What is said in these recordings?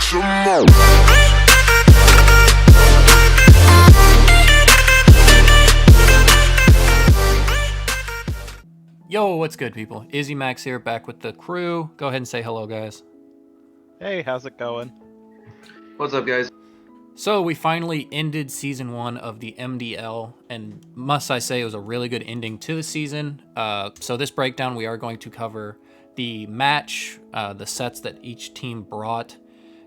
some more. Yo, what's good, people? Izzy Max here, back with the crew. Go ahead and say hello, guys. Hey, how's it going? What's up, guys? So we finally ended season 1 of the MDL, and must I say it was a really good ending to the season. So this breakdown, we are going to cover the match, the sets that each team brought,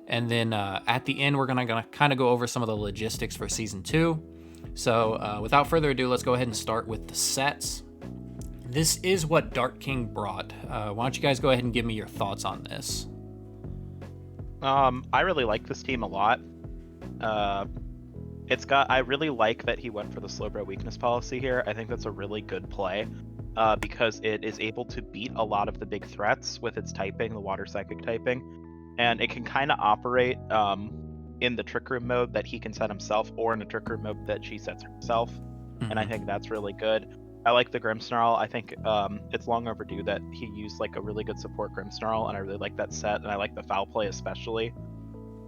and then at the end, we're gonna kind of go over some of the logistics for season 2. So without further ado, let's go ahead and start with the sets. This is what Dark King brought. Why don't you guys go ahead and give me your thoughts on this? I really like this team a lot. I really like that he went for the Slowbro weakness policy here. I think that's a really good play, because it is able to beat a lot of the big threats with its typing, the water psychic typing, and it can kind of operate in the trick room mode that he can set himself, or in a trick room mode that she sets herself. And I think that's really good. I like the Grimmsnarl. I think it's long overdue that he used like a really good support Grimmsnarl, and I really like that set, and I like the foul play especially,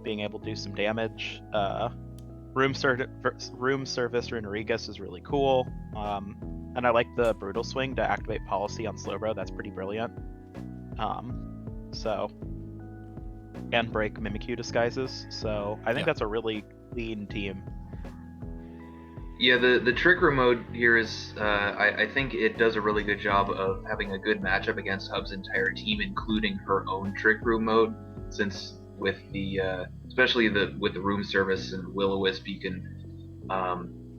being able to do some damage. Room Service Runerigus is really cool, and I like the Brutal Swing to activate Policy on Slowbro. That's pretty brilliant. And break Mimikyu disguises. So I think that's a really clean team. Yeah, the trick room mode here is, I think it does a really good job of having a good matchup against Hub's entire team, including her own trick room mode, since with the, especially with the room service and Will-O-Wisp, you can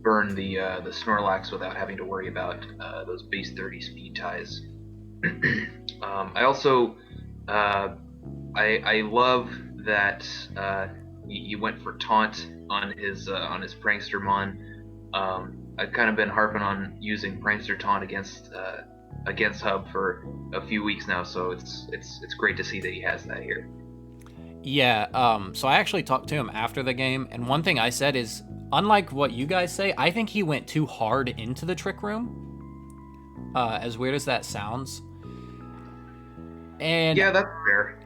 burn the Snorlax without having to worry about those base 30 speed ties. I also, I love that you went for Taunt on his Prankstermon. I've kind of been harping on using Prankster Taunt against Hub for a few weeks now, so it's great to see that he has that here. Yeah, so I actually talked to him after the game, and one thing I said is, unlike what you guys say, I think he went too hard into the trick room. As weird as that sounds. And yeah, that's fair.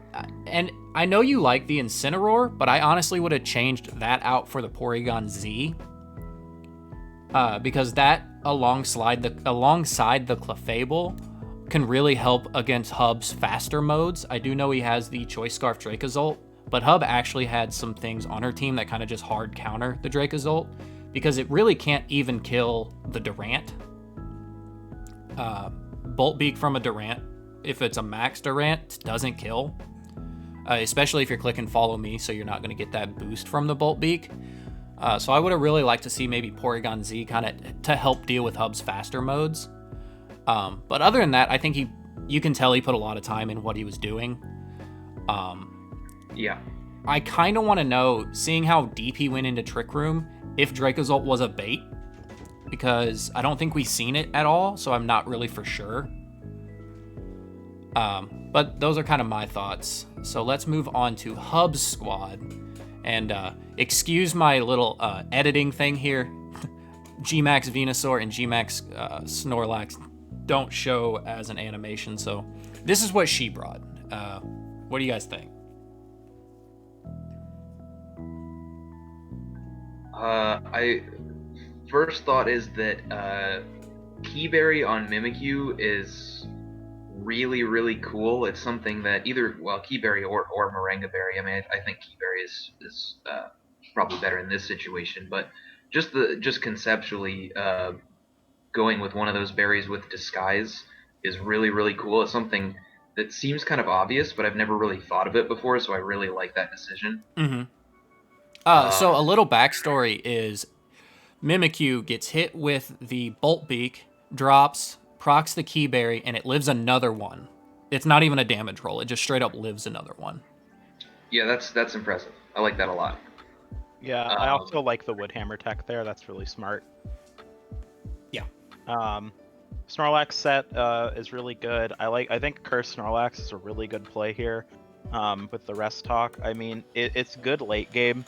And I know you like the Incineroar, but I honestly would have changed that out for the Porygon Z. Because that alongside the Clefable can really help against Hub's faster modes. I do know he has the Choice Scarf Dracozolt, but Hub actually had some things on her team that kind of just hard counter the Dracozolt, because it really can't even kill the Durant. Bolt Beak from a Durant, if it's a max Durant, doesn't kill. Especially if you're clicking follow me, so you're not going to get that boost from the Bolt Beak. So I would have really liked to see maybe Porygon Z kind of to help deal with Hub's faster modes. But other than that, I think you can tell he put a lot of time in what he was doing. Yeah. I kind of want to know, seeing how deep he went into Trick Room, if Dracozolt was a bait, because I don't think we've seen it at all, so I'm not really for sure. But those are kind of my thoughts. So let's move on to Hub's squad. And excuse my little editing thing here. Gmax Venusaur and Gmax Snorlax don't show as an animation, so this is what she brought. What do you guys think? I first thought is that Keyberry on Mimikyu is really, really cool. It's something that either, well, Keyberry or Morangaberry. I mean, I think Keyberry is probably better in this situation, but just conceptually, going with one of those berries with disguise is really, really cool. It's something that seems kind of obvious, but I've never really thought of it before, so I really like that decision. Mm-hmm. So a little backstory is Mimikyu gets hit with the Bolt Beak, drops, procs the Keyberry, and it lives another one. It's not even a damage roll. It just straight up lives another one. Yeah, that's impressive. I like that a lot. Yeah, I also like the Woodhammer tech there. That's really smart. Yeah. Snorlax set is really good. I think Curse Snorlax is a really good play here. With the rest talk, I mean, it's good late game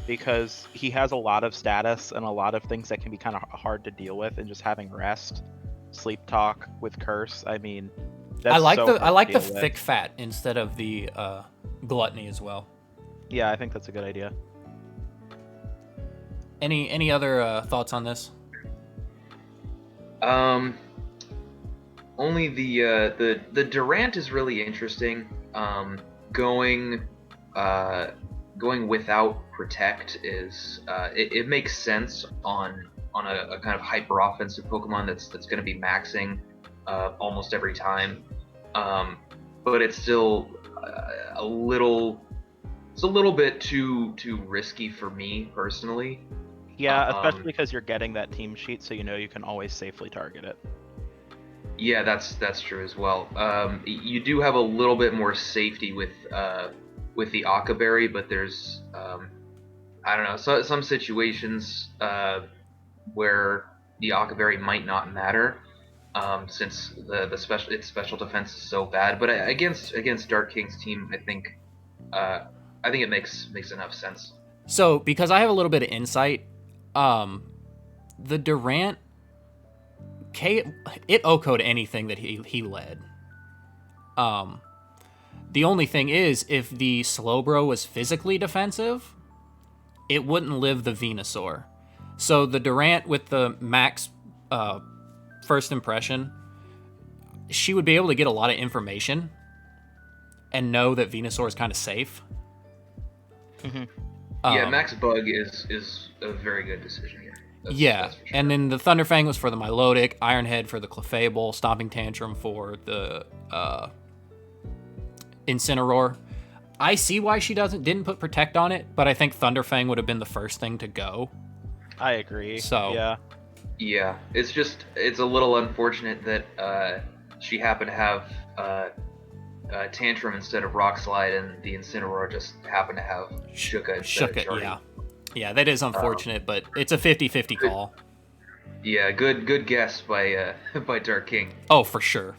because he has a lot of status and a lot of things that can be kind of hard to deal with, and just having rest, sleep talk with Curse. I mean, that's I like the thick fat instead of the gluttony as well. Yeah, I think that's a good idea. Any other thoughts on this? Only the Durant is really interesting. Going going without protect is it makes sense on a kind of hyper offensive Pokemon that's going to be maxing almost every time. But it's still a little it's a little bit too risky for me personally. Yeah, especially Um, because you're getting that team sheet, so you know you can always safely target it. Yeah, that's true as well. You do have a little bit more safety with the Akaberry, but there's I don't know, some situations where the Akaberry might not matter since the special its special defense is so bad. But against Dark King's team, uh, I think it makes enough sense. So, because I have a little bit of insight, the Durant it OHKO'd anything that he led. The only thing is, if the Slowbro was physically defensive, it wouldn't live the Venusaur. So the Durant with the max first impression, she would be able to get a lot of information and know that Venusaur is kind of safe. Yeah, Max Bug is a very good decision here. That's for sure. And then the Thunderfang was for the Milotic, Ironhead for the Clefable, Stomping Tantrum for the Incineroar. I see why she didn't put Protect on it, but I think Thunderfang would have been the first thing to go. I agree. So yeah, it's a little unfortunate that she happened to have Tantrum instead of Rock Slide, and the Incineroar just happened to have Shuka instead of Chardy. Yeah, that is unfortunate, but it's a 50-50 call. Yeah, good guess by by Dark King. Oh, for sure.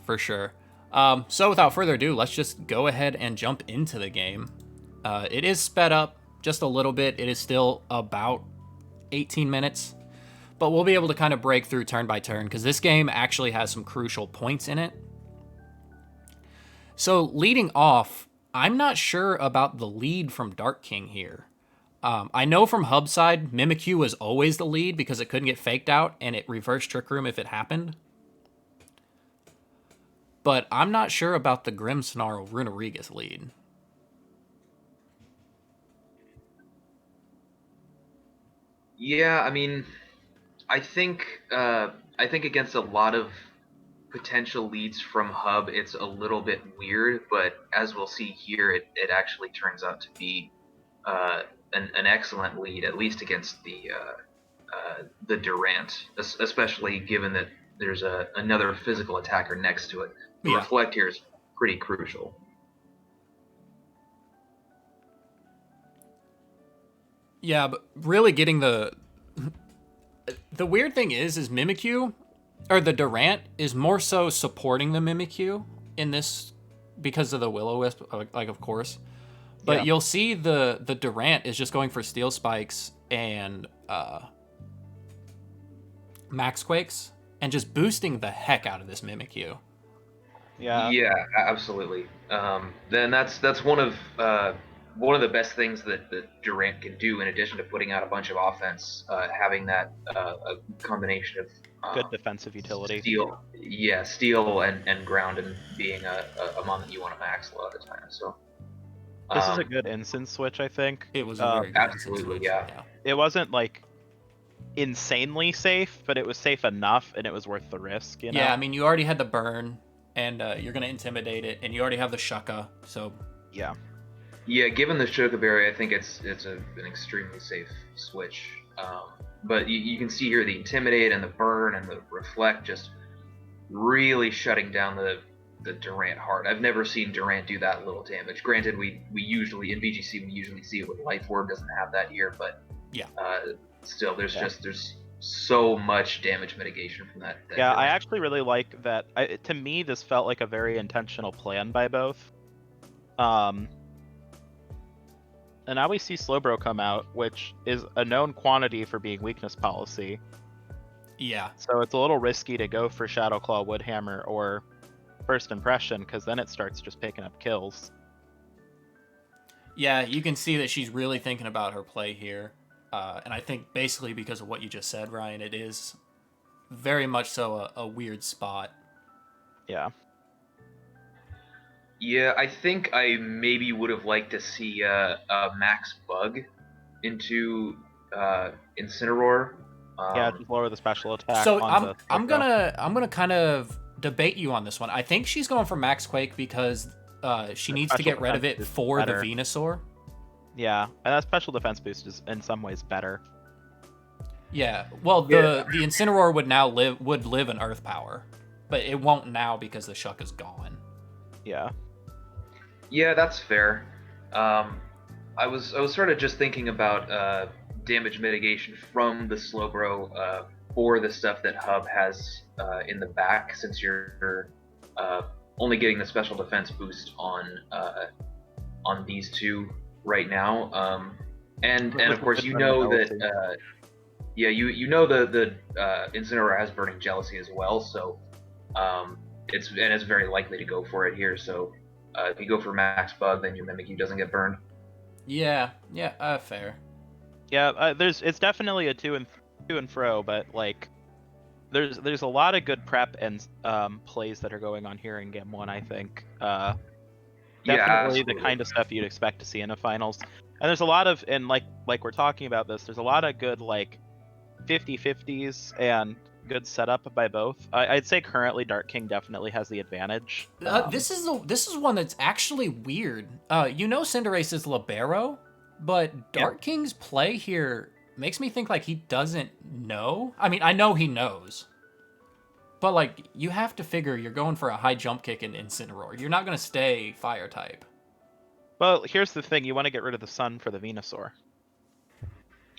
So without further ado, let's just go ahead and jump into the game. It is sped up just a little bit. It is still about 18 minutes, but we'll be able to kind of break through turn by turn because this game actually has some crucial points in it. So leading off, I'm not sure about the lead from Dark King here. I know from Hub side, Mimikyu was always the lead because it couldn't get faked out and it reversed Trick Room if it happened. But I'm not sure about the Grimmsnarl Runerigus lead. Yeah, I mean, I think against a lot of potential leads from Hub, it's a little bit weird, but as we'll see here, it actually turns out to be an excellent lead, at least against the Durant, especially given that there's another physical attacker next to it. The Reflect here is pretty crucial. Yeah, but really getting the weird thing is Mimikyu, or the Durant, is more so supporting the Mimikyu in this because of the Will-O-Wisp, like of course. But you'll see the Durant is just going for Steel Spikes and Max Quakes and just boosting the heck out of this Mimikyu. Yeah, absolutely. Then that's one of the best things that Durant can do, in addition to putting out a bunch of offense, having that a combination of good defensive utility. Steel and ground, and being a mon that you want to max a lot of the time. So this is a good instance switch, I think. It was a very good absolutely switch. Yeah. It wasn't like insanely safe, but it was safe enough, and it was worth the risk. You know? Yeah, I mean, you already had the burn, and you're gonna intimidate it, and you already have the Shuka, so yeah. Given the Shuka Berry, I think it's an extremely safe switch. But you can see here the Intimidate and the Burn and the Reflect just really shutting down the Durant hard. I've never seen Durant do that little damage. Granted, we usually in VGC we usually see it with Life Orb, doesn't have that here, but still there's so much damage mitigation from that. Yeah, I actually really like that. To me, this felt like a very intentional plan by both. And now we see Slowbro come out, which is a known quantity for being weakness policy. Yeah. So it's a little risky to go for Shadow Claw, Woodhammer, or First Impression, because then it starts just picking up kills. Yeah, you can see that she's really thinking about her play here. And I think basically because of what you just said, Ryan, it is very much so a weird spot. Yeah. Yeah, I think I maybe would have liked to see a Max Bug into Incineroar. Yeah, just lower the special attack So on the I'm Slowbro. gonna kind of debate you on this one. I think she's going for Max Quake because she The needs to special get rid of defense it is for the better. Venusaur. Yeah, and that special defense boost is in some ways better. Yeah. Well, Yeah. the Incineroar would live in Earth Power, but it won't now because the Shuck is gone. Yeah. Yeah, that's fair. I was sort of just thinking about damage mitigation from the Slowbro for the stuff that Hub has in the back, since you're uh, only getting the special defense boost on these two right now. And of course you know that yeah, you know the Incineroar has Burning Jealousy as well, so it's very likely to go for it here. So if you go for Max Bug, then your Mimikyu doesn't get burned. Yeah. Yeah. Fair. Yeah, it's definitely a to and fro, but like there's a lot of good prep and plays that are going on here in game 1, I think. Yeah, Definitely the absolutely. kind of stuff you'd expect to see in a finals. And there's a lot of, and like we're talking about this, there's a lot of good like 50-50s and good setup by both. I'd say currently Dark King definitely has the advantage. This is one that's actually weird. You know Cinderace is Libero, but Dark King's play here makes me think like he doesn't know. I mean, I know he knows. But like you have to figure you're going for a high jump kick in Incineroar. You're not going to stay fire type. Well, here's the thing, you want to get rid of the sun for the Venusaur.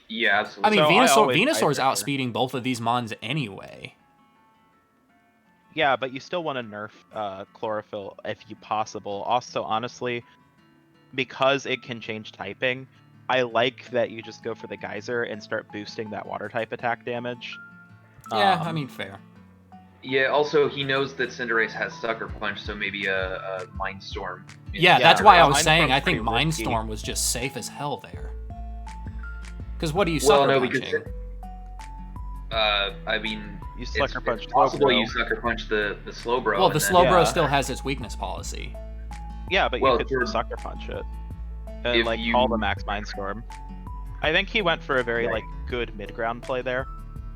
Yeah, I absolutely. mean, So Venusaur's either. outspeeding both of these mons anyway. Yeah, but you still want to nerf Chlorophyll if you possible. Also, honestly, because it can change typing, I like that you just go for the Geyser and start boosting that water type attack damage. Yeah, I mean, fair. Yeah, also he knows that Cinderace has Sucker Punch, so maybe a Mind Storm. Yeah, Yeah, that's why I was Mind saying Storm's I think pretty Mind risky. Storm was just safe as hell there. Because what are you Well, sucker no, punching? because I mean, You it's Sucker Punch possible Slowbro. you Sucker Punch the Slowbro. Well, and the then- Slowbro Yeah. still has its weakness policy. Yeah, but Well, you could for- Sucker Punch it and if like you- call the Max Mindstorm. I think he went for a very Right. like good mid ground play there.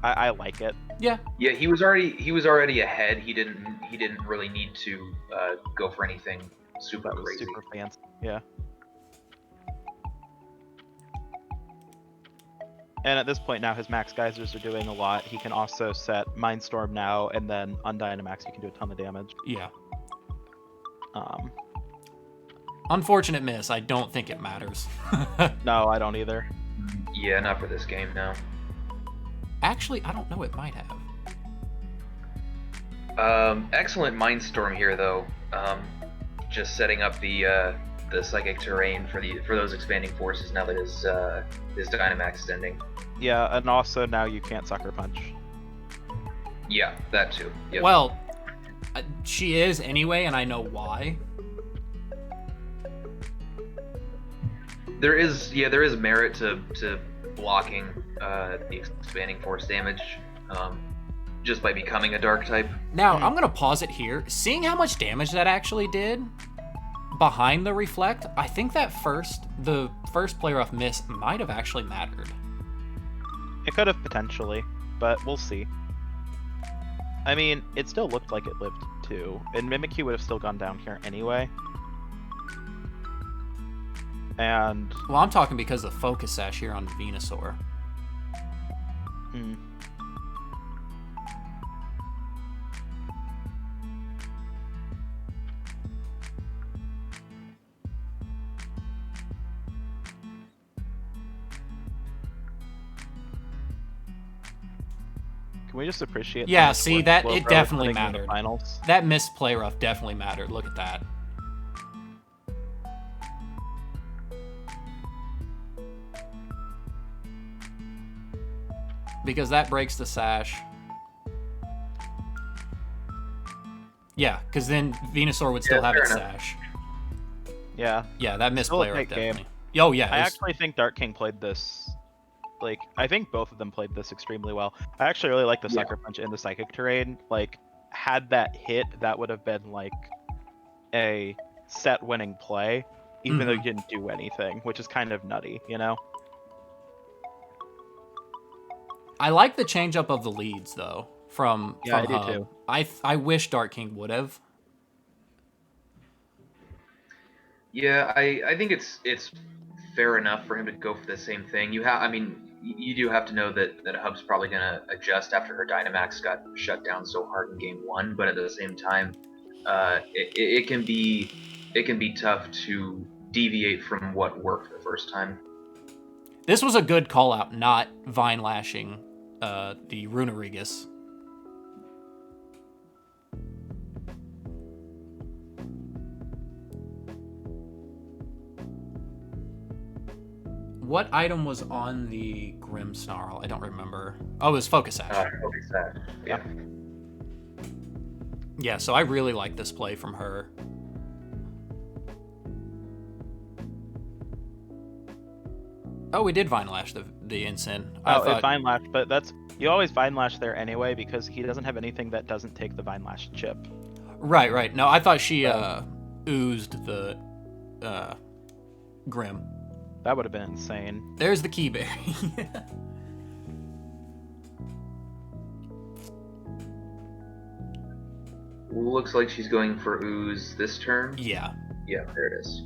I like it. Yeah. Yeah, he was already ahead. He didn't really need to go for anything super That was crazy. super fancy. Yeah. And at this point now, his Max Geysers are doing a lot. He can also set Mindstorm now, and then on Dynamax, he can do a ton of damage. Yeah. Um, Unfortunate miss. I don't think it matters. no, I don't either. Yeah, not for this game now. Actually, I don't know. It might have. Excellent Mindstorm here, though. Just setting up the psychic terrain for those expanding forces now that his Dynamax is ending. Yeah, and also now you can't Sucker Punch. Yeah, that too. Yep. Well, she is anyway, and I know why. there is merit to blocking the expanding force damage just by becoming a dark type. Now, I'm going to pause it here. Seeing how much damage that actually did behind the Reflect, I think that the first player off miss might have actually mattered. It could have potentially, but we'll see. I mean, it still looked like it lived too, and Mimikyu would have still gone down here anyway. And Well, I'm talking because of Focus Sash here on Venusaur. hmm, can we just appreciate? Yeah, how much see, work that- Slowbro it is definitely putting in the mattered. Finals. That missed play rough definitely mattered. Look at that. Because that breaks the sash. Yeah, because then Venusaur would still Yeah, have fair its enough. sash. Yeah, Yeah, that missed Still a play rough tight game. definitely. Oh yeah, I it was- actually think Dark King played this. Like, I think both of them played this extremely well. I actually really like the Yeah. Sucker Punch in the Psychic terrain. Like, had that hit, that would have been like a set-winning play, even though you didn't do anything, which is kind of nutty, you know? I like the change up of the leads though from Yeah, I do Hub. too. I wish Dark King would have. Yeah, I think it's fair enough for him to go for the same thing. I mean, you do have to know that Hub's probably gonna adjust after her Dynamax got shut down so hard in Game 1, but at the same time, it can be tough to deviate from what worked the first time. This was a good call out, not Vine lashing the Runerigus. What item was on the Grimmsnarl? I don't remember. Oh, it was Focus Sash. Focus Sash. Yeah. Yeah, so I really like this play from her. Oh, we did Vine Lash the Ensign. It Vine Lash, but you always Vine Lash there anyway because he doesn't have anything that doesn't take the Vine Lash chip. Right. No, I thought she oozed the Grim. That would have been insane. There's the Keyberry. Looks like she's going for Ooze this turn. Yeah. Yeah, there it is.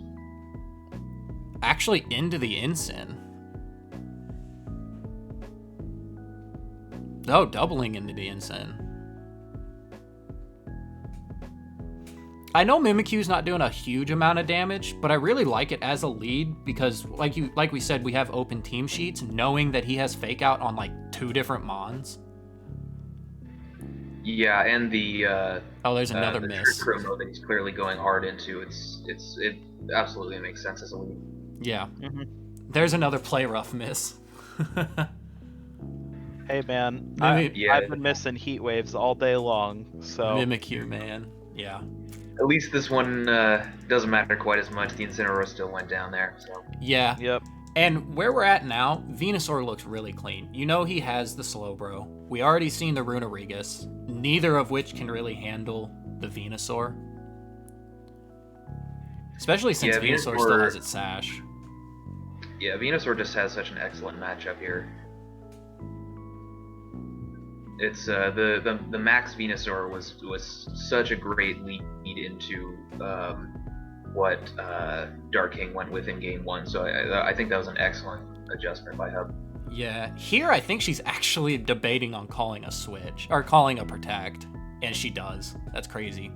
Actually into the Ensign. Oh, doubling into the Ensign. I know Mimikyu's not doing a huge amount of damage, but I really like it as a lead because, like we said, we have open team sheets, knowing that he has Fake Out on like 2 different Mons. Yeah, and the there's another the miss. Trick Room that he's clearly going hard into. It absolutely makes sense as a lead. Yeah. Mm-hmm. There's another play rough miss. Hey man, Mimi- I've been missing heat waves all day long, so Mimikyu, man. Yeah. At least this one doesn't matter quite as much. The Incineroar still went down there. So. Yeah. Yep. And where we're at now, Venusaur looks really clean. You know he has the Slowbro. We already seen the Runerigus, neither of which can really handle the Venusaur. Especially since Yeah, Venusaur still has its Sash. Yeah, Venusaur just has such an excellent matchup here. It's the Max Venusaur was such a great lead into what Dark King went with in Game 1, so I think that was an excellent adjustment by Hub. Yeah, here I think she's actually debating on calling a switch, or calling a Protect, and she does. That's crazy.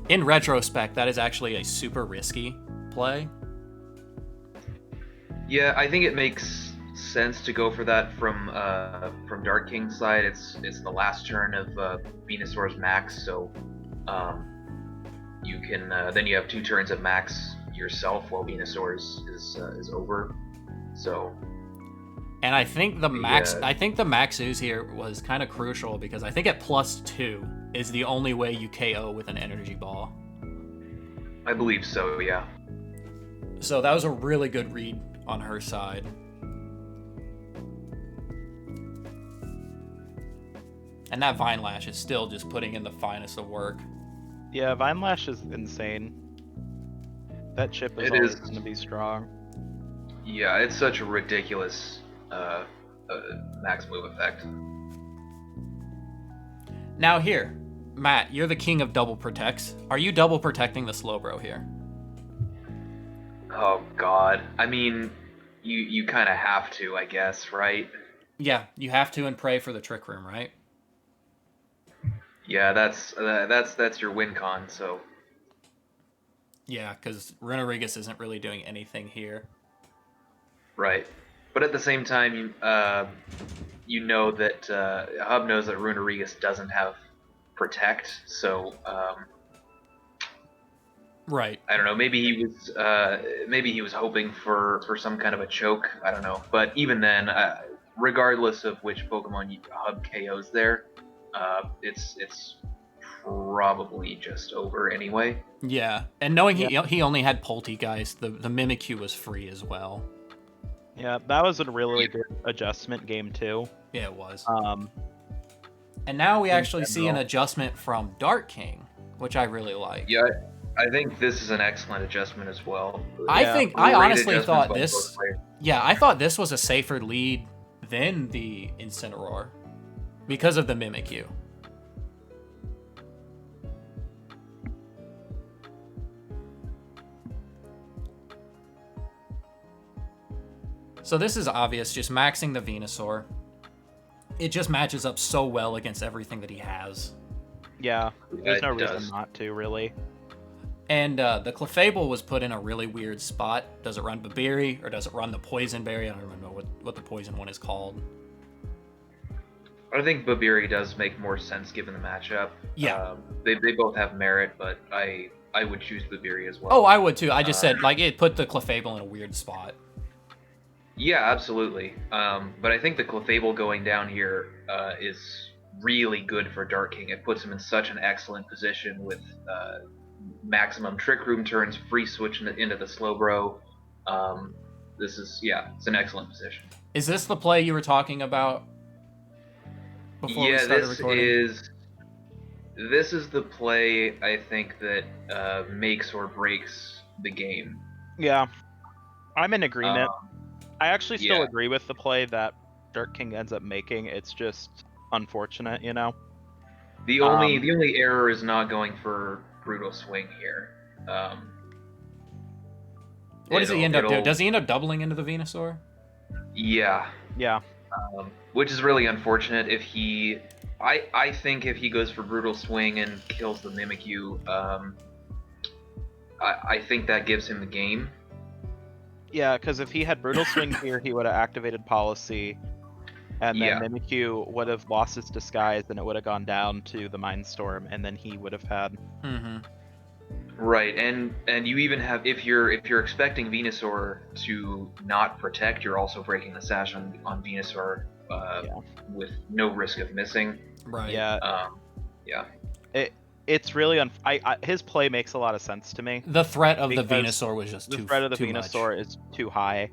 In retrospect, that is actually a super risky play. Yeah, I think it makes sense to go for that from Dark King's side. It's the last turn of Venusaur's max, so you can then you have 2 turns of max yourself while Venusaur's is over. So. And I think the max, Yeah. I think the max ooze here was kind of crucial because I think at +2 is the only way you KO with an energy ball. I believe so. Yeah. So that was a really good read on her side. And that Vine Lash is still just putting in the finest of work. Yeah, Vine Lash is insane. That chip is It always is. going to be strong. Yeah, it's such a ridiculous max move effect. Now here, Matt, you're the king of double protects. Are you double protecting the Slowbro here? Oh God. I mean, you kind of have to, I guess, right? Yeah, you have to and pray for the Trick Room, right? Yeah, that's your win con. So. Yeah, because Runerigus isn't really doing anything here. Right. But at the same time, you know that Hub knows that Runerigus doesn't have Protect, so Right. I don't know. Maybe he was hoping for some kind of a choke. I don't know. But even then, regardless of which Pokemon Hub KOs there, it's probably just over anyway. Yeah, and knowing he only had Poltegeist, the Mimikyu was free as well. Yeah, that was a really good adjustment game too. Yeah, it was. Um, And now we in actually see an general. adjustment from Dark King, which I really like. Yeah, I think this is an excellent adjustment as well. I Yeah. think I Great honestly adjustments thought by this. both players. Yeah, I thought this was a safer lead than the Incineroar because of the Mimikyu. So this is obvious, just maxing the Venusaur. It just matches up so well against everything that he has. Yeah, there's It no reason does. not to, really. And the Clefable was put in a really weird spot. Does it run Babiri or does it run the Poison Berry? I don't remember what the poison one is called. I think Babiri does make more sense given the matchup. Yeah. They both have merit, but I would choose Babiri as well. Oh, I would too. I just said, like, it put the Clefable in a weird spot. Yeah, absolutely. But I think the Clefable going down here is really good for Dark King. It puts him in such an excellent position with maximum Trick Room turns, free switch into the Slowbro. It's an excellent position. Is this the play you were talking about before we started recording? This is the play I think that makes or breaks the game. Yeah, I'm in agreement. Um, I actually still yeah. agree with the play that Dark King ends up making. It's just unfortunate, you know? The only error is not going for Brutal Swing here. What does he end up doing? it'll- Does he end up doubling into the Venusaur? Yeah, Yeah. which is really unfortunate. I think if he goes for Brutal Swing and kills the Mimikyu, I think that gives him the game. Yeah, because if he had Brutal Swing here, he would have activated Policy, and then Yeah. Mimikyu would have lost its disguise, and it would have gone down to the Mindstorm, and then he would have had... Mm-hmm. Right, and you even have if you're expecting Venusaur to not protect, you're also breaking the sash on Venusaur with no risk of missing. Right. Yeah. Yeah. It's really his play makes a lot of sense to me. The threat of the Because Venusaur was just The too threat of the too Venusaur much. is too high.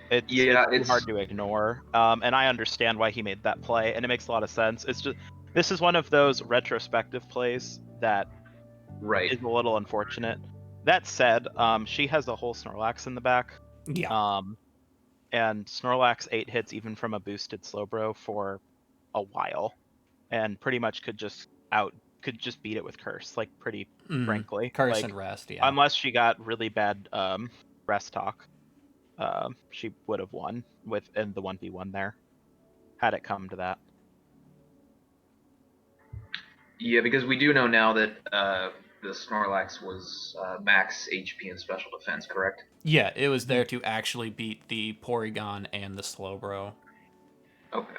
It's too it's- hard to ignore. And I understand why he made that play, and it makes a lot of sense. It's just this is one of those retrospective plays that Right. is a little unfortunate. That said, she has a whole Snorlax in the back. Yeah. And Snorlax 8 hits even from a boosted Slowbro for a while, and pretty much could just beat it with Curse, like pretty frankly. Curse like, and Rest, yeah. Unless she got really bad Rest Talk, she would have won in the 1v1 there, had it come to that. Yeah, because we do know now that the Snorlax was max HP and special defense, correct? Yeah, it was there to actually beat the Porygon and the Slowbro. Okay.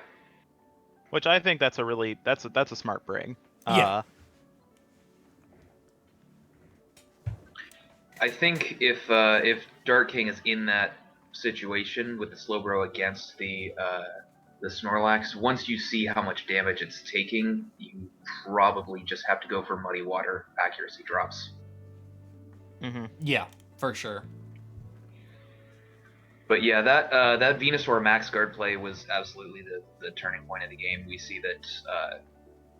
Which I think that's a smart bring. Yeah. I think if Dark King is in that situation with the Slowbro against the Snorlax, once you see how much damage it's taking, you probably just have to go for Muddy Water accuracy drops. Mm-hmm. Yeah, for sure. But yeah, that Venusaur max guard play was absolutely the turning point of the game. We see that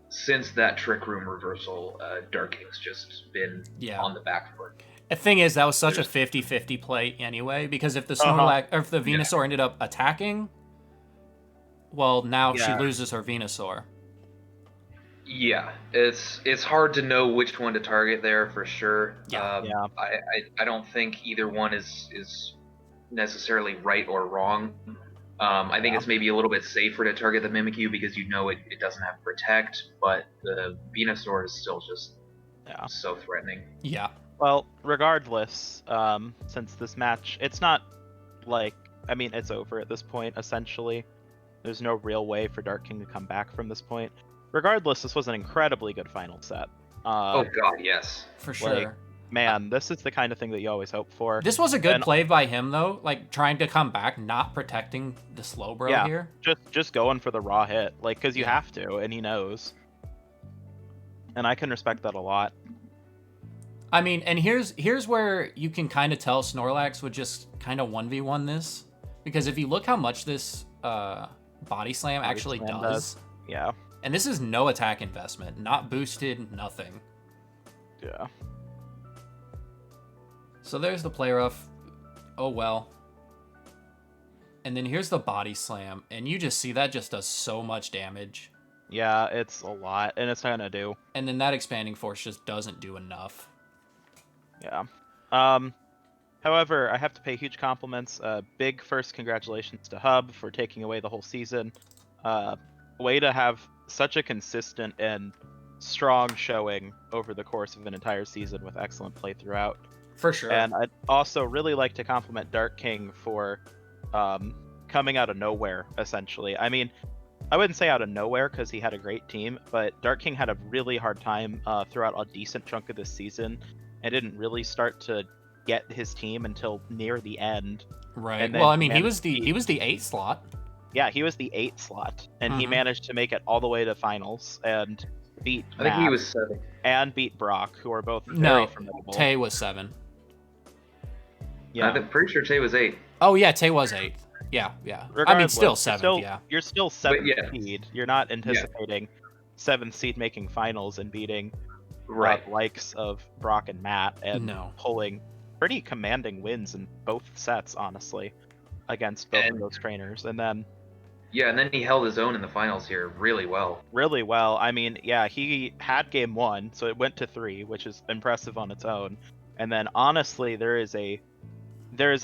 since that Trick Room reversal, Dark King's just been on the back foot. The thing is, that was such a 50-50 play anyway, because if the Snorlax or if the Venusaur ended up attacking, well, now she loses her Venusaur. Yeah, it's hard to know which one to target there for sure. I don't think either one is necessarily right or wrong. I think it's maybe a little bit safer to target the Mimikyu because you know it doesn't have Protect, but the Venusaur is still just so threatening. Yeah. Well, regardless, since this match, it's not like, I mean, it's over at this point, essentially. There's no real way for Dark King to come back from this point. Regardless, this was an incredibly good final set. Oh god, yes. For sure. Man, this is the kind of thing that you always hope for. This was a good play by him, though, like, trying to come back, not protecting the Slowbro here. Just going for the raw hit, like, because you have to, and he knows. and I can respect that a lot. I mean, and here's where you can kind of tell Snorlax would just kind of 1v1 this, because if you look how much this body slam actually does, yeah, and this is no attack investment, not boosted, nothing. Yeah. So there's the play rough. Oh well. And then here's the body slam, and you just see that just does so much damage. Yeah, it's a lot, and it's not gonna do. And then that expanding force just doesn't do enough. Yeah. However, I have to pay huge compliments. Big first congratulations to Hub for taking away the whole season. Way to have such a consistent and strong showing over the course of an entire season with excellent play throughout. For sure. And I'd also really like to compliment Dark King for coming out of nowhere, essentially. I mean, I wouldn't say out of nowhere because he had a great team, but Dark King had a really hard time throughout a decent chunk of this season and didn't really start to get his team until near the end. Right. Well, I mean, he was the 8th slot. Yeah, he was the 8th slot, and he managed to make it all the way to finals and beat I think he was 7. And beat Brock, who are both very formidable. Tay was 7. Yeah, I'm pretty sure Tay was 8. Oh yeah, Tay was 8th. Yeah. Regardless, I mean, still 7th. Yeah. You're still 7th yeah. seed. You're not anticipating 7th seed making finals and beating likes of Brock and Matt and pulling pretty commanding wins in both sets, honestly, against both of those trainers. And then he held his own in the finals here really well. Really well. I mean, yeah, he had game 1, so it went to 3, which is impressive on its own. And then honestly, there is a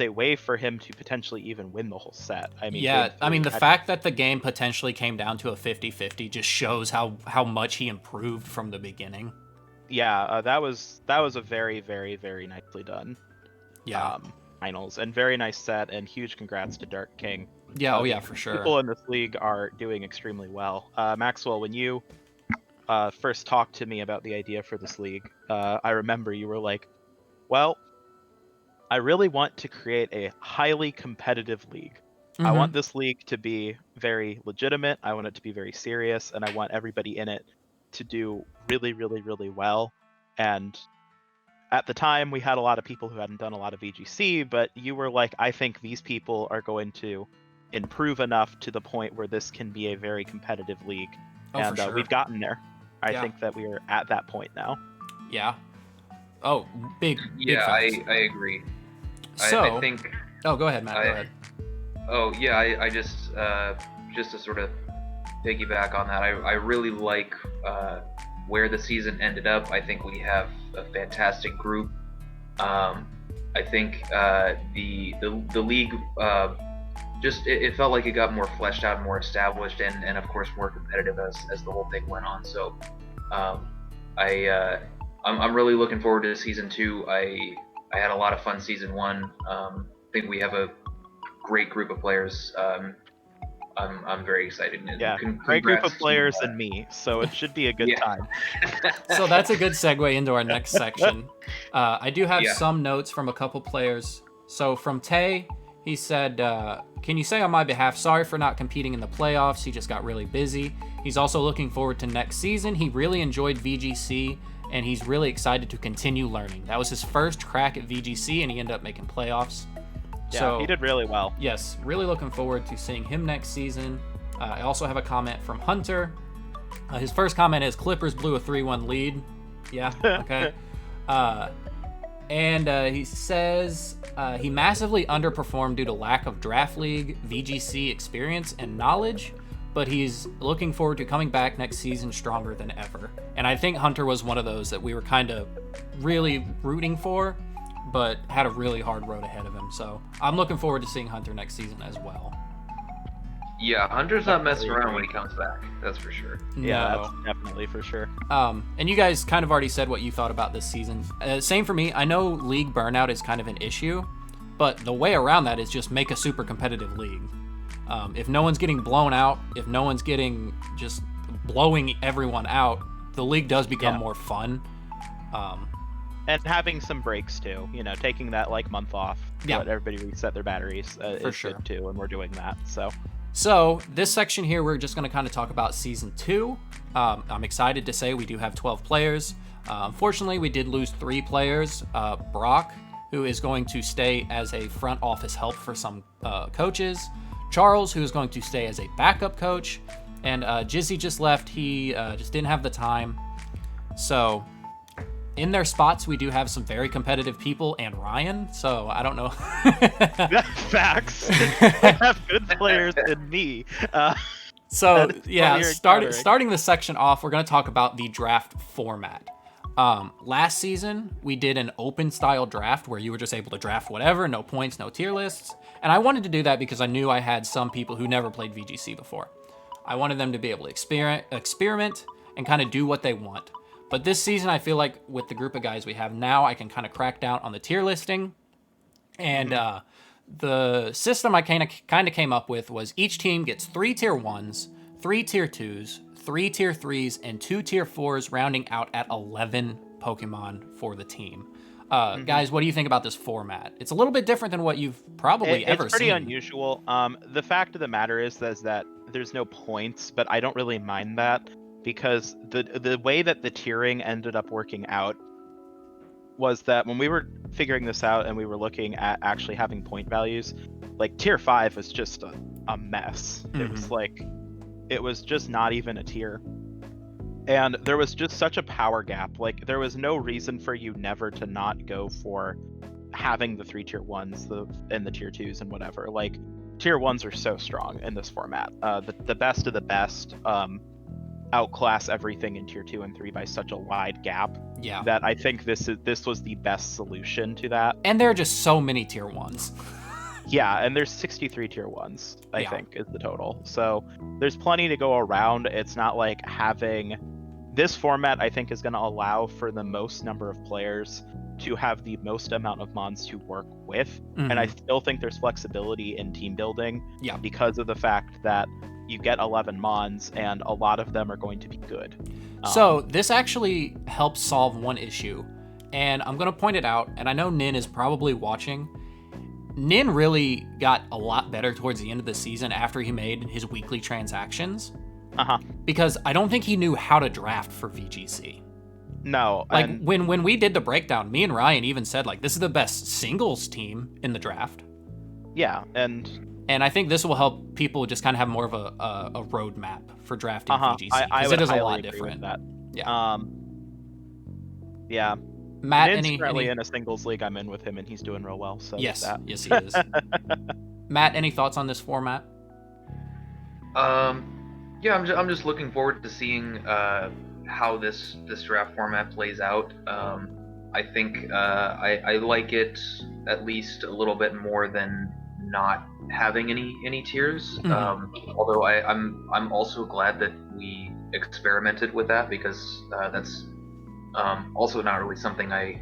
way for him to potentially even win the whole set. I mean, yeah, I mean, the fact that the game potentially came down to a 50-50 just shows how much he improved from the beginning. Yeah, that was a very, very, very nicely done. Yeah. Finals, and very nice set, and huge congrats to Dark King. Yeah, oh yeah, for sure. People in this league are doing extremely well. Maxwell, when you first talked to me about the idea for this league, I remember you were like, well, I really want to create a highly competitive league. I want this league to be very legitimate. I want it to be very serious, and I want everybody in it to do really, really, really well. And at the time, we had a lot of people who hadn't done a lot of VGC, but you were like, I think these people are going to improve enough to the point where this can be a very competitive league. And for sure. We've gotten there. I think that we are at that point now. Yeah. Oh, big Yeah, facts. I agree. So, I think... Oh, go ahead, Matt. Go ahead. Oh, yeah, I just to sort of piggyback on that, I really like where the season ended up. I think we have a fantastic group. I think the league just it felt like it got more fleshed out, more established, and of course more competitive as the whole thing went on. So I'm really looking forward to season 2. I had a lot of fun season 1. I think we have a great group of players. I'm very excited. Yeah, great group of players and me, so it should be a good time. So that's a good segue into our next section. I do have some notes from a couple players. So from Tay, he said, can you say on my behalf, sorry for not competing in the playoffs. He just got really busy. He's also looking forward to next season. He really enjoyed VGC, and he's really excited to continue learning. That was his first crack at VGC, and he ended up making playoffs. Yeah, so, he did really well. Yes, really looking forward to seeing him next season. I also have a comment from Hunter. His first comment is, Clippers blew a 3-1 lead. Yeah, okay. And he says he massively underperformed due to lack of draft league, VGC experience, and knowledge, but he's looking forward to coming back next season stronger than ever. And I think Hunter was one of those that we were kind of really rooting for, but had a really hard road ahead of him. So I'm looking forward to seeing Hunter next season as well. Yeah, Hunter's not messing around when he comes back. That's for sure. Yeah, that's definitely for sure. And you guys kind of already said what you thought about this season. Same for me. I know league burnout is kind of an issue, but the way around that is just make a super competitive league. If no one's getting blown out, if no one's getting just blowing everyone out, the league does become more fun. And having some breaks too, taking that month off, let everybody reset their batteries is good too, and we're doing that. So So this section here, we're just going to kind of talk about season 2. I'm excited to say we do have 12 players. Unfortunately, we did lose 3 players. Brock, who is going to stay as a front office help for some coaches. Charles, who is going to stay as a backup coach. And Jizzy just left. He just didn't have the time. So in their spots, we do have some very competitive people and Ryan. So I don't know. Facts. They have good players in me. So yeah, starting this section off, we're going to talk about the draft format. Last season, we did an open style draft where you were just able to draft whatever, no points, no tier lists. And I wanted to do that because I knew I had some people who never played VGC before. I wanted them to be able to experiment and kind of do what they want. But this season, I feel like with the group of guys we have now, I can kind of crack down on the tier listing. And the system I kind of came up with was each team gets 3 tier 1s, 3 tier 2s, 3 tier 3s, and 2 tier 4s, rounding out at 11 Pokemon for the team. Guys, what do you think about this format? It's a little bit different than what you've probably ever seen. It's pretty unusual. The fact of the matter is that there's no points, but I don't really mind that because the way that the tiering ended up working out was that when we were figuring this out and we were looking at actually having point values, like tier 5 was just a mess. It was just not even a tier. And there was just such a power gap. Like there was no reason for you never to not go for having the 3 tier 1s and the tier 2s and whatever. Like tier 1s are so strong in this format. The best of the best outclass everything in tier 2 and 3 by such a wide gap. Yeah. That I think this was the best solution to that. And there are just so many tier 1s. Yeah, and there's 63 tier 1s, I think, is the total. So there's plenty to go around. It's not like having... This format, I think, is going to allow for the most number of players to have the most amount of mons to work with. And I still think there's flexibility in team building because of the fact that you get 11 mons and a lot of them are going to be good. So this actually helps solve one issue. And I'm going to point it out, and I know Nin is probably watching. Nin really got a lot better towards the end of the season after he made his weekly transactions. Because I don't think he knew how to draft for VGC. No. Like when we did the breakdown, me and Ryan even said like this is the best singles team in the draft. Yeah, and I think this will help people just kind of have more of a roadmap for drafting VGC because it is a lot different. That. Yeah. Yeah. Matt, Nin's currently in a singles league I'm in with him, and he's doing real well. So yes, yes he is. Matt, any thoughts on this format? Yeah, I'm just looking forward to seeing how this draft format plays out. I think I like it at least a little bit more than not having any tiers. Although I'm also glad that we experimented with that because that's also not really something I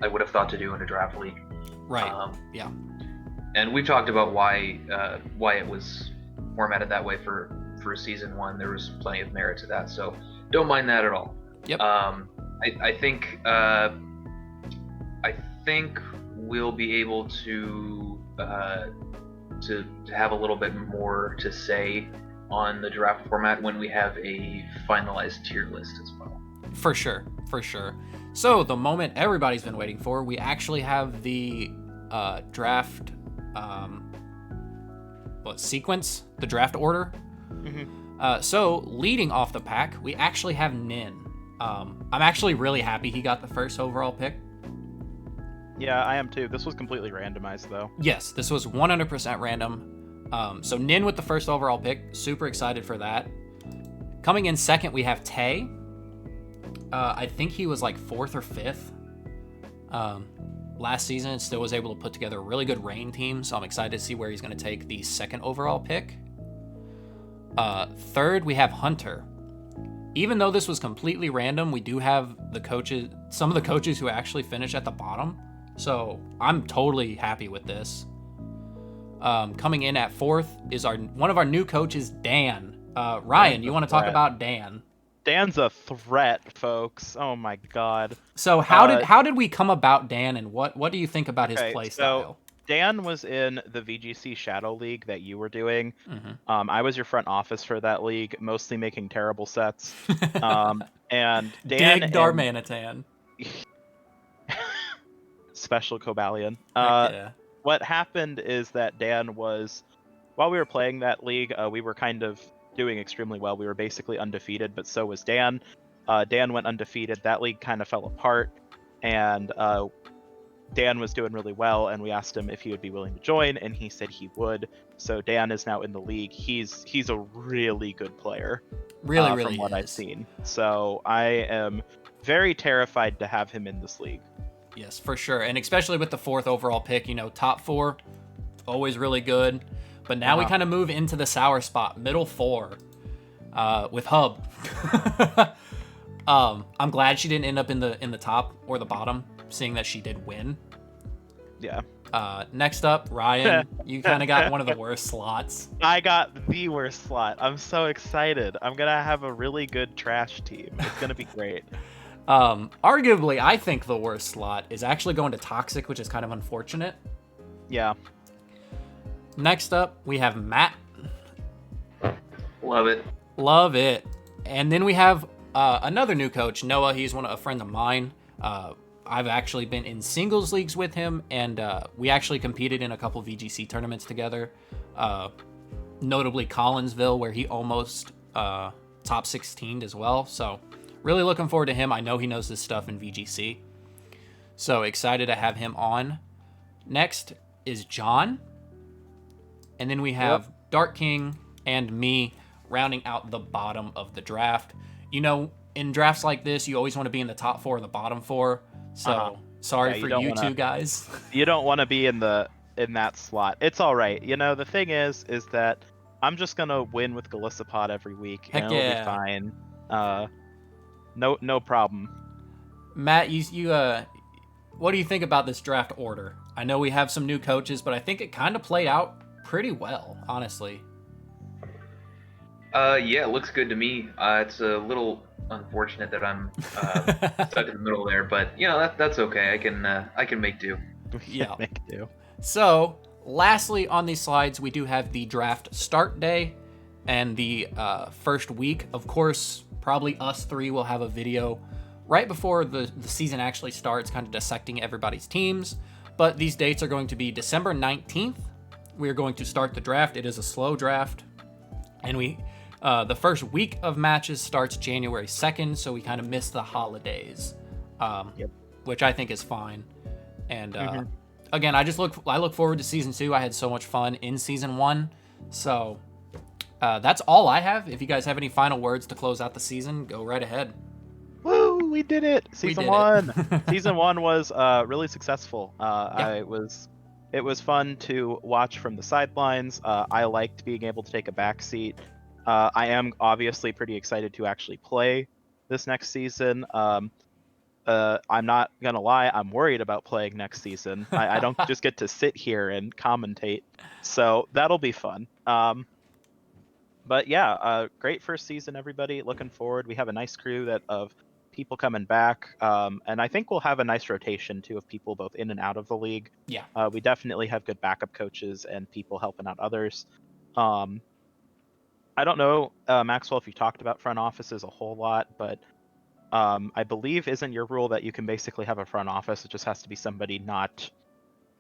I would have thought to do in a draft league. Right. Yeah. And we've talked about why it was formatted that way for season 1. There was plenty of merit to that, so don't mind that at all. Yep. I think we'll be able to have a little bit more to say on the draft format when we have a finalized tier list as well. For sure. So the moment everybody's been waiting for, we actually have the draft sequence, the draft order. So leading off the pack, we actually have Nin. I'm actually really happy he got the first overall pick. Yeah, I am too. This was completely randomized though. Yes, this was 100% random. So Nin with the first overall pick, super excited for that. Coming in second, we have Tay. I think he was like 4th or 5th. Last season, still was able to put together a really good rain team, so I'm excited to see where he's going to take the second overall pick. Third, we have Hunter. Even though this was completely random, we do have some of the coaches who actually finish at the bottom, so I'm totally happy with this. Coming in at 4th is one of our new coaches, Dan. Ryan, you want to talk about Dan? Dan's a threat, folks. Oh my god. So how did we come about Dan, and what do you think about his play style? Dan was in the VGC Shadow League that you were doing. Mhm. I was your front office for that league, mostly making terrible sets. And Dan Dig and Darmanitan. Special Cobalion. Heck yeah. What happened is that Dan was, while we were playing that league, we were kind of doing extremely well. We were basically undefeated, but so was Dan. Dan went undefeated. That league kind of fell apart, and Dan was doing really well, and we asked him if he would be willing to join, and he said he would. So Dan is now in the league. He's a really good player, Really from what I've is. seen. So I am very terrified to have him in this league. Yes, for sure. And especially with the 4th overall pick, top 4, always really good. But now we kind of move into the sour spot, middle 4, with Hub. I'm glad she didn't end up in the top or the bottom, seeing that she did win. Yeah. Next up, Ryan, you kind of got one of the worst slots. I got the worst slot. I'm so excited. I'm gonna have a really good trash team. It's gonna be great. Arguably, I think the worst slot is actually going to Toxic, which is kind of unfortunate. Yeah. Next up, we have Matt. Love it. Love it. And then we have another new coach, Noah. He's a friend of mine. I've actually been in singles leagues with him, and we actually competed in a couple VGC tournaments together. Notably Collinsville, where he almost top 16'd as well. So really looking forward to him. I know he knows this stuff in VGC. So excited to have him on. Next is John. And then we have Dark King and me rounding out the bottom of the draft. In drafts like this, you always want to be in the top 4 or the bottom 4. So sorry for you two guys. You don't want to be in that slot. It's all right. The thing is that I'm just gonna win with Galissapod every week. Heck and it'll be fine. No problem. Matt, you what do you think about this draft order? I know we have some new coaches, but I think it kind of played out pretty well, honestly. Yeah, it looks good to me. It's a little unfortunate that I'm stuck in the middle there, but that's okay. I can make do. Yeah. Make do. So, lastly on these slides, we do have the draft start day and the first week. Of course, probably us 3 will have a video right before the season actually starts, kind of dissecting everybody's teams. But these dates are going to be December 19th. We are going to start the draft. It is a slow draft. And the first week of matches starts January 2nd, so we kind of miss the holidays, which I think is fine. And again, I look forward to season 2. I had so much fun in season 1. So that's all I have. If you guys have any final words to close out the season, go right ahead. Woo! We did it. Season 1. Season 1 was really successful. It was fun to watch from the sidelines. I liked being able to take a back seat. I am obviously pretty excited to actually play this next season. I'm not gonna lie, I'm worried about playing next season. I don't just get to sit here and commentate, so that'll be fun. But yeah, great first season, everybody. Looking forward. We have a nice crew of people coming back, and I think we'll have a nice rotation too of people both in and out of the league. Yeah. We definitely have good backup coaches and people helping out others. I don't know, Maxwell, if you talked about front offices a whole lot, but I believe isn't your rule that you can basically have a front office? It just has to be somebody not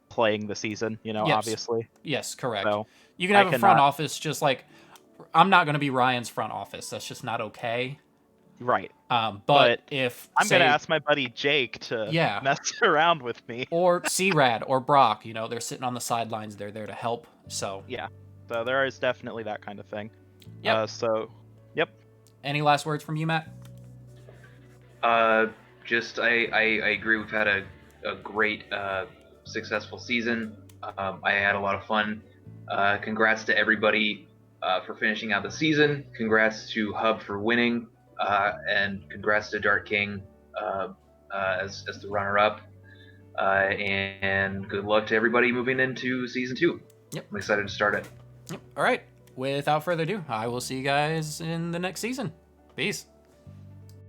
playing the season, Yes. Obviously. Yes, correct. So you can have a front office, just like I'm not going to be Ryan's front office. That's just not okay. Right. But if I'm going to ask my buddy Jake to mess around with me, or C-Rad or Brock, they're sitting on the sidelines. They're there to help. So yeah. So there is definitely that kind of thing. Yeah. Yep. Any last words from you, Matt? I agree. We've had a great, successful season. I had a lot of fun. Congrats to everybody for finishing out the season. Congrats to Hub for winning, and congrats to Dark King as the runner-up. And good luck to everybody moving into season 2. Yep. I'm excited to start it. Yep. All right. Without further ado, I will see you guys in the next season. Peace.